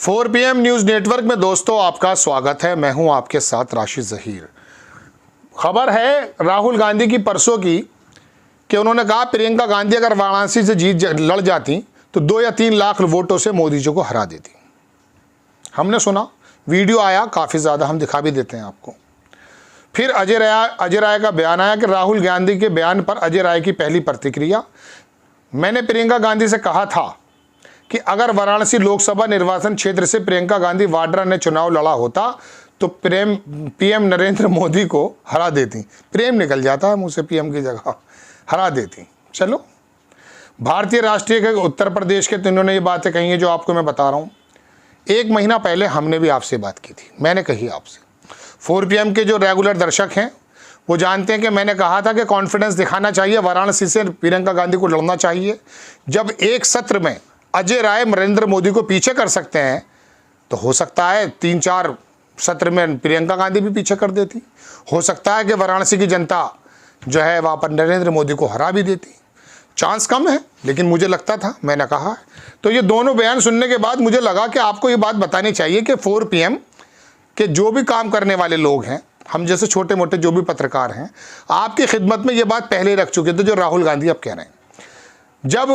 4 PM news network में दोस्तों आपका स्वागत है। मैं हूं आपके साथ राशिद ज़हीर। खबर है राहुल गांधी की परसों की कि उन्होंने कहा प्रियंका गांधी अगर वाराणसी से लड़ जाती तो 2 या 3 लाख वोटों से मोदी जी को हरा देती। हमने सुना, वीडियो आया काफ़ी ज़्यादा, हम दिखा भी देते हैं आपको। फिर अजय राय का बयान आया कि राहुल गांधी के बयान पर अजय राय की पहली प्रतिक्रिया, मैंने प्रियंका गांधी से कहा था कि अगर वाराणसी लोकसभा निर्वाचन क्षेत्र से प्रियंका गांधी वाड्रा ने चुनाव लड़ा होता तो पीएम नरेंद्र मोदी को हरा देती। प्रेम निकल जाता है मुंह से, पीएम की जगह हरा देती। चलो, भारतीय राष्ट्रीय के उत्तर प्रदेश के तीनों ने ये बातें कही हैं जो आपको मैं बता रहा हूँ। 1 महीना पहले हमने भी आपसे बात की थी, मैंने कही आपसे। 4 PM के जो रेगुलर दर्शक हैं वो जानते हैं कि मैंने कहा था कि कॉन्फिडेंस दिखाना चाहिए, वाराणसी से प्रियंका गांधी को लड़ना चाहिए। जब एक सत्र में अजय राय नरेंद्र मोदी को पीछे कर सकते हैं तो हो सकता है 3-4 सत्र में प्रियंका गांधी भी पीछे कर देती। हो सकता है कि वाराणसी की जनता जो है वहाँ पर नरेंद्र मोदी को हरा भी देती। चांस कम है, लेकिन मुझे लगता था, मैंने कहा है। तो ये दोनों बयान सुनने के बाद मुझे लगा कि आपको ये बात बतानी चाहिए कि 4 PM के जो भी काम करने वाले लोग हैं, हम जैसे छोटे मोटे जो भी पत्रकार हैं, आपकी खिदमत में ये बात पहले रख चुके थे जो राहुल गांधी अब कह रहे हैं। जब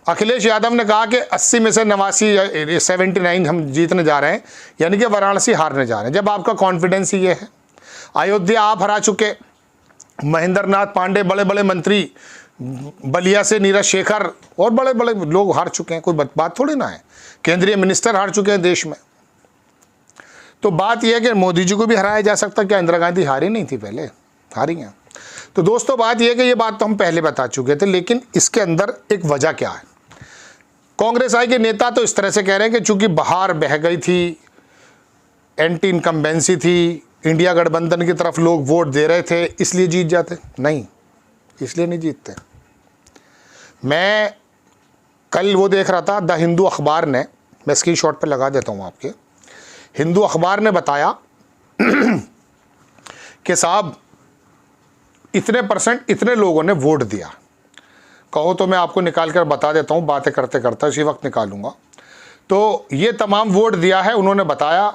अखिलेश यादव ने कहा कि 80 में से 89 79 हम जीतने जा रहे हैं, यानी कि वाराणसी हारने जा रहे हैं, जब आपका कॉन्फिडेंस ही ये है। अयोध्या आप हरा चुके, महेंद्र नाथ पांडे बड़े बड़े मंत्री, बलिया से नीरज शेखर और बड़े बड़े लोग हार चुके हैं, कोई बात थोड़ी ना है। केंद्रीय मिनिस्टर हार चुके हैं देश में। तो बात यह है कि मोदी जी को भी हराया जा सकता। क्या इंदिरा गांधी हारी नहीं थी पहले? हारी हैं। तो दोस्तों बात यह है कि ये बात तो हम पहले बता चुके थे, लेकिन इसके अंदर एक वजह क्या है। कांग्रेस आई के नेता तो इस तरह से कह रहे हैं कि चूंकि बहार बह गई थी, एंटी इनकम्बेंसी थी, इंडिया गठबंधन की तरफ लोग वोट दे रहे थे, इसलिए जीत जाते। नहीं, इसलिए नहीं जीतते। मैं कल वो देख रहा था, द हिंदू अखबार ने, मैं स्क्रीनशॉट पे लगा देता हूँ आपके, हिंदू अखबार ने बताया कि साहब इतने % इतने लोगों ने वोट दिया। कहो तो मैं आपको निकाल कर बता देता हूँ, बातें करते करते इसी वक्त निकालूंगा। तो ये तमाम वोट दिया है, उन्होंने बताया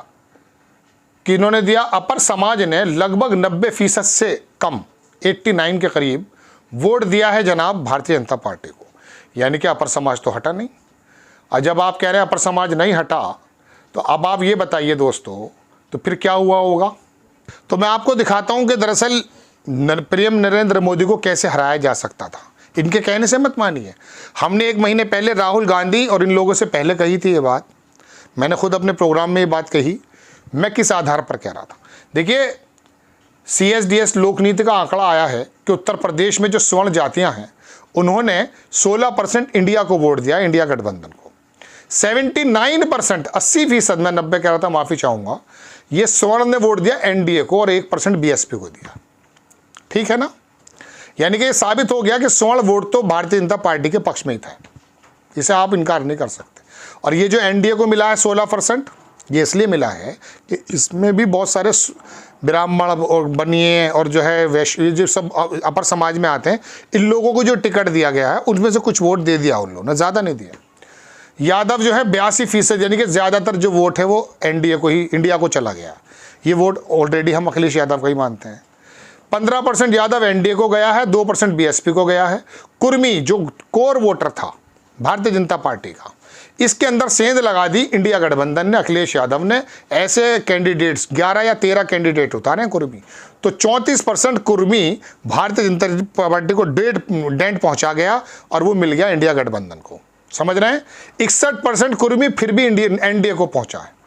कि इन्होंने दिया, अपर समाज ने लगभग 90% से कम 89 के करीब वोट दिया है जनाब भारतीय जनता पार्टी को। यानी कि अपर समाज तो हटा नहीं। और जब आप कह रहे हैं अपर समाज नहीं हटा, तो अब आप ये बताइए दोस्तों, तो फिर क्या हुआ होगा। तो मैं आपको दिखाता हूँ कि दरअसल पीएम नरेंद्र मोदी को कैसे हराया जा सकता था। इनके कहने से मत मानिए, हमने 1 महीने पहले राहुल गांधी और इन लोगों से पहले कही थी ये बात। मैंने खुद अपने प्रोग्राम में ये बात कही। मैं किस आधार पर कह रहा था, देखिए CSDS लोकनीति का आंकड़ा आया है कि उत्तर प्रदेश में जो स्वर्ण जातियां हैं उन्होंने 16% इंडिया को वोट दिया, इंडिया गठबंधन को। 79% 80%, मैं 90 कह रहा था, माफ़ी चाहूँगा, ये स्वर्ण ने वोट दिया NDA को और 1% BSP को दिया। ठीक है ना। यानी कि ये साबित हो गया कि स्वर्ण वोट तो भारतीय जनता पार्टी के पक्ष में ही था, इसे आप इनकार नहीं कर सकते। और ये जो NDA को मिला है 16%, ये इसलिए मिला है कि इसमें भी बहुत सारे ब्राह्मण और बनिए और जो है वैश्य, जो सब अपर समाज में आते हैं, इन लोगों को जो टिकट दिया गया है उनमें से कुछ वोट दे दिया उन लोगों ने, ज़्यादा नहीं दिया। यादव जो है 82%, यानी कि ज़्यादातर जो वोट है वो NDA को ही, इंडिया को चला गया। ये वोट ऑलरेडी हम अखिलेश यादव का ही मानते हैं। 15% यादव NDA को गया है, 2% BSP को गया है। कुर्मी जो कोर वोटर था भारतीय जनता पार्टी का, इसके अंदर सेंध लगा दी इंडिया गठबंधन ने, अखिलेश यादव ने। ऐसे कैंडिडेट्स 11 या 13 कैंडिडेट उतारे हैं कुर्मी, तो 34% कुर्मी भारतीय जनता पार्टी को डेंट पहुंचा गया और वो मिल गया इंडिया गठबंधन को। समझ रहे हैं। 61% कुर्मी फिर भी NDA को पहुंचा है।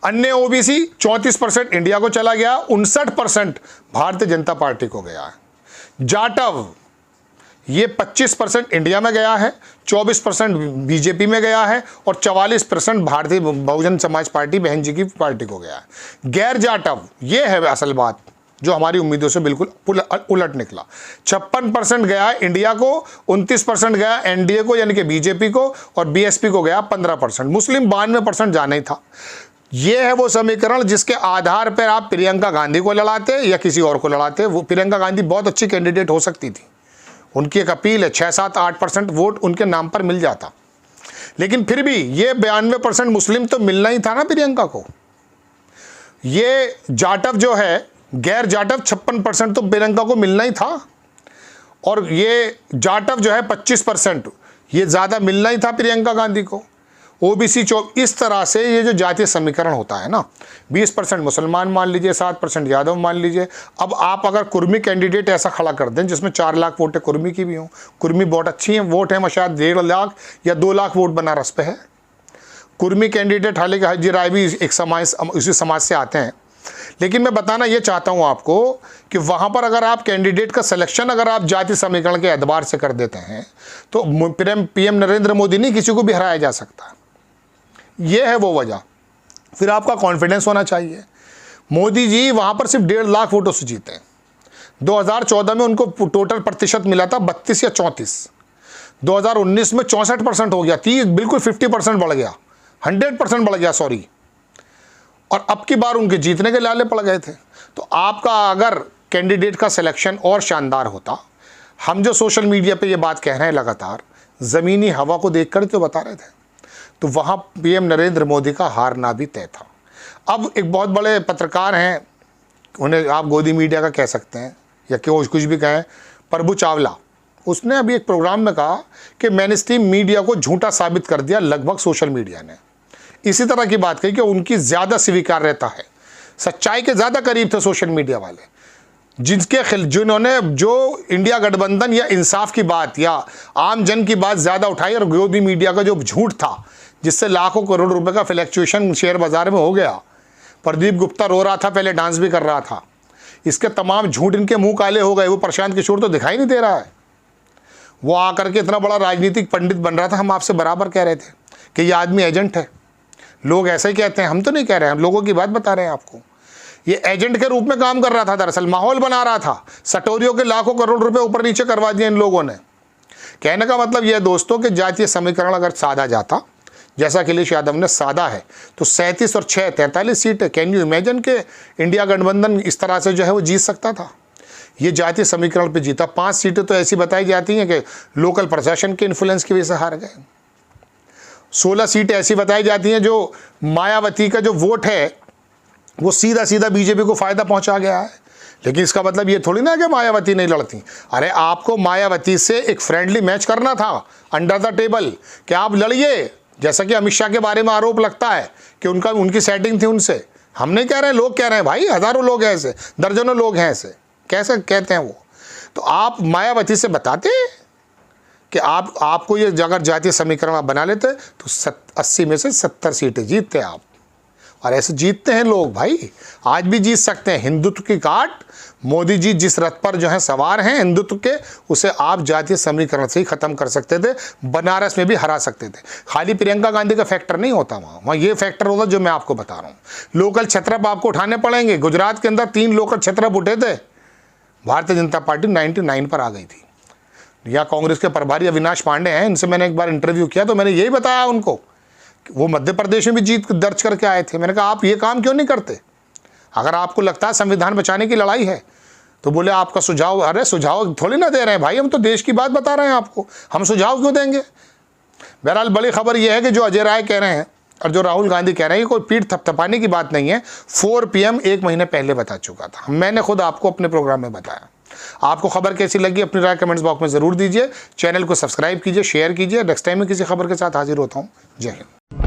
अन्य OBC 34% इंडिया को चला गया, 59% भारतीय जनता पार्टी को गया है। जाटव ये 25% इंडिया में गया है, 24% BJP में गया है और 44% भारतीय बहुजन समाज पार्टी, बहन जी की पार्टी को गया है। गैर जाटव, ये है असल बात जो हमारी उम्मीदों से बिल्कुल उलट निकला। 56% गया इंडिया को, 29% गया NDA को यानी कि BJP को, और BSP को गया 15%। मुस्लिम 92% जाना ही था। ये है वो समीकरण जिसके आधार पर आप प्रियंका गांधी को लड़ाते या किसी और को लड़ाते। वो प्रियंका गांधी बहुत अच्छी कैंडिडेट हो सकती थी, उनकी एक अपील है, 6, 7, 8% वोट उनके नाम पर मिल जाता। लेकिन फिर भी ये 92% मुस्लिम तो मिलना ही था ना प्रियंका को। ये जाटव जो है, गैर जाटव 56% तो प्रियंका को मिलना ही था, और ये जाटव जो है 25%, ये ज़्यादा मिलना ही था प्रियंका गांधी को। ओबीसी इस तरह से ये जो जातीय समीकरण होता है ना, 20% मुसलमान मान लीजिए, 7% यादव मान लीजिए। अब आप अगर कुर्मी कैंडिडेट ऐसा खड़ा कर दें जिसमें 4 लाख वोटें कुर्मी की भी हों, कुर्मी बहुत अच्छी हैं, वोट है शायद 1.5 लाख या 2 लाख वोट बनारस पे है। कुर्मी कैंडिडेट हालांकि हाजी राय भी एक समाज, उसी समाज से आते हैं, लेकिन मैं बताना ये चाहता हूँ आपको कि वहाँ पर अगर आप कैंडिडेट का सिलेक्शन अगर आप जाति समीकरण के एतबार से कर देते हैं तो पीएम नरेंद्र मोदी नहीं किसी को भी हराया जा सकता। ये है वो वजह। फिर आपका कॉन्फिडेंस होना चाहिए। मोदी जी वहाँ पर सिर्फ 1.5 लाख वोटों से जीते हैं। 2014 में उनको टोटल प्रतिशत मिला था 32 या 34, 2019 में 64% हो गया, 30 बिल्कुल 50% बढ़ गया, 100% बढ़ गया सॉरी, और अब की बार उनके जीतने के लाले पड़ गए थे। तो आपका अगर कैंडिडेट का सिलेक्शन और शानदार होता, हम जो सोशल मीडिया पे ये बात कह रहे हैं लगातार, ज़मीनी हवा को देखकर तो बता रहे थे, तो वहाँ पीएम नरेंद्र मोदी का हारना भी तय था। अब एक बहुत बड़े पत्रकार हैं, उन्हें आप गोदी मीडिया का कह सकते हैं या क्यों कुछ भी कहें, प्रभु चावला, उसने अभी एक प्रोग्राम में कहा कि मेनस्ट्रीम मीडिया को झूठा साबित कर दिया लगभग सोशल मीडिया ने। इसी तरह की बात कही कि उनकी ज़्यादा स्वीकार्यता है, सच्चाई के ज़्यादा करीब थे सोशल मीडिया वाले, जिन्होंने जो इंडिया गठबंधन या इंसाफ की बात या आम जन की बात ज़्यादा उठाई, और गोदी मीडिया का जो झूठ था जिससे लाखों करोड़ रुपए का फ्लैक्चुएशन शेयर बाजार में हो गया। प्रदीप गुप्ता रो रहा था, पहले डांस भी कर रहा था, इसके तमाम झूठ इनके मुंह काले हो गए। वो प्रशांत किशोर तो दिखाई नहीं दे रहा है, वो आकर के इतना बड़ा राजनीतिक पंडित बन रहा था। हम आपसे बराबर कह रहे थे कि ये आदमी एजेंट है, लोग ऐसे ही कहते हैं, हम तो नहीं कह रहे हैं, हम लोगों की बात बता रहे हैं आपको। ये एजेंट के रूप में काम कर रहा था, दरअसल माहौल बना रहा था, सटोरियों के लाखों करोड़ रुपए ऊपर नीचे करवा दिए इन लोगों ने। कहने का मतलब यह दोस्तों कि जातीय समीकरण अगर साधा जाता जैसा अखिलेश यादव ने साधा है तो 37 और 6 43 सीटें, कैन यू इमेजिन के इंडिया गठबंधन इस तरह से जो है वो जीत सकता था। ये जातीय समीकरण पे जीता। 5 सीटें तो ऐसी बताई जाती हैं कि लोकल प्रशासन के इन्फ्लुएंस की वजह से हार गए। 16 सीटें ऐसी बताई जाती हैं जो मायावती का जो वोट है वो सीधा सीधा बीजेपी को फ़ायदा पहुंचा गया है। लेकिन इसका मतलब ये थोड़ी ना कि मायावती नहीं लड़ती। अरे आपको मायावती से एक फ्रेंडली मैच करना था अंडर द टेबल कि आप लड़िए, जैसा कि अमित शाह के बारे में आरोप लगता है कि उनकी सेटिंग थी उनसे। हम नहीं कह रहे हैं, लोग कह रहे हैं, भाई हज़ारों लोग हैं ऐसे, दर्जनों लोग हैं ऐसे, कैसे कहते हैं वो। तो आप मायावती से बताते कि आपको ये अगर जातीय समीकरण आप बना लेते तो 80 में से 70 सीटें जीतते आप। और ऐसे जीतते हैं लोग भाई, आज भी जीत सकते हैं। हिंदुत्व की काट, मोदी जी जिस रथ पर जो है सवार हैं हिंदुत्व के, उसे आप जातीय समीकरण से ही ख़त्म कर सकते थे, बनारस में भी हरा सकते थे। खाली प्रियंका गांधी का फैक्टर नहीं होता वहाँ ये फैक्टर होता जो मैं आपको बता रहा हूँ। लोकल छत्रप आपको उठाने पड़ेंगे। गुजरात के अंदर 3 लोकल छत्रप उठे थे, भारतीय जनता पार्टी 99 पर आ गई थी। यहाँ कांग्रेस के प्रभारी अविनाश पांडे हैं, इनसे मैंने एक बार इंटरव्यू किया तो मैंने यही बताया उनको, वो मध्य प्रदेश में भी जीत दर्ज करके आए थे। मैंने कहा आप ये काम क्यों नहीं करते? अगर आपको लगता है संविधान बचाने की लड़ाई है तो बोले आपका सुझाव। अरे सुझाव थोड़ी ना दे रहे हैं भाई, हम तो देश की बात बता रहे हैं आपको, हम सुझाव क्यों देंगे? बहरहाल बड़ी खबर यह है कि जो अजय राय कह रहे हैं और जो राहुल गांधी कह रहे हैं, ये कोई पीठ थपथपाने की बात नहीं है। 4 PM 1 महीने पहले बता चुका था, मैंने खुद आपको अपने प्रोग्राम में बताया। आपको खबर कैसी लगी अपनी राय कमेंट्स बॉक्स में ज़रूर दीजिए। चैनल को सब्सक्राइब कीजिए, शेयर कीजिए। नेक्स्ट टाइम में किसी खबर के साथ हाजिर होता हूँ। जय हिंद।